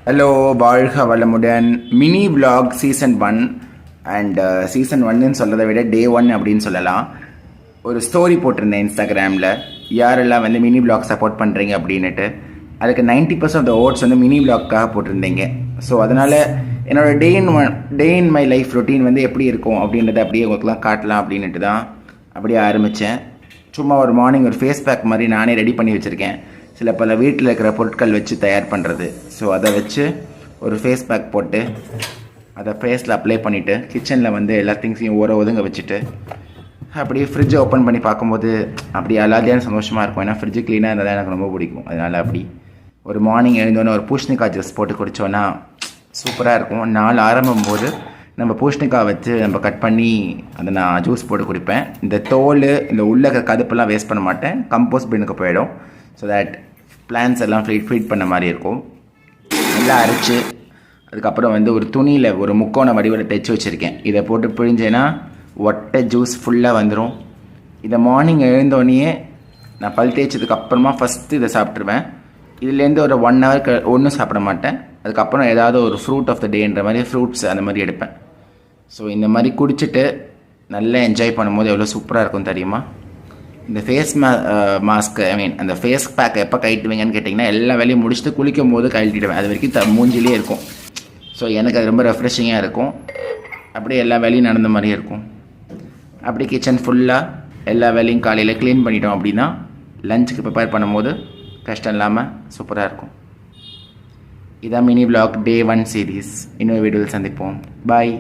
Hello, வாழ்க வளமுடன். Mini vlog season 1 and season 1ன்னு சொல்கிறத விட டே 1 அப்படின்னு சொல்லலாம். ஒரு ஸ்டோரி போட்டிருந்தேன் இன்ஸ்டாகிராமில், யாரெல்லாம் வந்து மினி vlog சப்போர்ட் பண்ணுறீங்க அப்படின்னுட்டு. அதுக்கு 90% ஆஃப் த ஓட்ஸ் வந்து மினி vlogக்காக போட்டிருந்தீங்க. ஸோ அதனால் என்னோடய டே இன் மை லைஃப் ரொட்டீன் வந்து எப்படி இருக்கும் அப்படின்றத அப்படியே உங்களுக்குலாம் காட்டலாம் அப்படின்ட்டு தான் அப்படியே ஆரம்பித்தேன். சும்மா ஒரு மார்னிங் ஒரு ஃபேஸ் பேக் மாதிரி நானே ரெடி பண்ணி வச்சுருக்கேன். சில பல வீட்டில் இருக்கிற பொருட்கள் வச்சு தயார் பண்ணுறது. ஸோ அதை வச்சு ஒரு ஃபேஸ் பேக் போட்டு அதை ஃபேஸில் அப்ளை பண்ணிவிட்டு கிச்சனில் வந்து எல்லா திங்ஸையும் ஒதுங்க வச்சுட்டு அப்படியே ஃப்ரிட்ஜை ஓப்பன் பண்ணி பார்க்கும்போது அப்படி அலாதியான சந்தோஷமாக இருக்கும். ஏன்னா ஃப்ரிட்ஜு க்ளீனாக இருந்தால் தான் எனக்கு ரொம்ப பிடிக்கும். அதனால் அப்படி ஒரு மார்னிங் எழுந்தோன்னே ஒரு பூஷ்ணிக்காய் ஜூஸ் போட்டு குடித்தோன்னா சூப்பராக இருக்கும். நாள் ஆரம்பும்போது நம்ம பூஷ்ணிக்காய் வச்சு நம்ம கட் பண்ணி அதை நான் ஜூஸ் போட்டு குடிப்பேன். இந்த தோல் இந்த உள்ள கதுப்பெல்லாம் வேஸ்ட் பண்ண மாட்டேன், கம்போஸ்ட் பின்னுக்கு போயிடும். ஸோ தட் பிளான்ஸ் எல்லாம் ஃபீட் பண்ண மாதிரி இருக்கும். நல்லா அரைச்சி அதுக்கப்புறம் வந்து ஒரு துணியில் ஒரு முக்கோண வடிவில் தைச்சி வச்சுருக்கேன். இதை போட்டு பிழிஞ்சேன்னா ஒட்டை ஜூஸ் ஃபுல்லாக வந்துடும். இதை மார்னிங் எழுந்தோடனே நான் பல் தேய்ச்சதுக்கு அப்புறமா ஃபஸ்ட்டு இதை சாப்பிட்ருவேன். இதுலேருந்து ஒரு 1 ஹவருக்கு ஒன்றும் சாப்பிட மாட்டேன். அதுக்கப்புறம் ஏதாவது ஒரு ஃப்ரூட் ஆஃப் த டேன்ற மாதிரி ஃப்ரூட்ஸ் அந்த மாதிரி எடுப்பேன். ஸோ இந்த மாதிரி குடிச்சிட்டு நல்லா என்ஜாய் பண்ணும்போது எவ்வளோ சூப்பராக இருக்கும் தெரியுமா? இந்த ஃபேஸ் மாஸ்க்கு அந்த ஃபேஸ் பேக் எப்போ கழட்டுவீங்கன்னு கேட்டிங்கன்னா, எல்லா வேலையும் முடிச்சுட்டு குளிக்கும் போது கழட்டிடுவேன். அது வரைக்கும் மூஞ்சிலே இருக்கும். ஸோ எனக்கு அது ரொம்ப ரெஃப்ரெஷிங்காக இருக்கும். அப்படியே எல்லா வேலையும் நடந்த மாதிரியே இருக்கும். அப்படி கிச்சன் ஃபுல்லாக எல்லா வேலையும் காலையில் க்ளீன் பண்ணிட்டோம் அப்படின்னா லஞ்சுக்கு ப்ரிப்பேர் பண்ணும்போது கஷ்டம் இல்லாமல் சூப்பராக இருக்கும். இதான் மினி vlog டே 1 சீரீஸ். இன்னொரு வீடியோவில் சந்திப்போம். பாய்.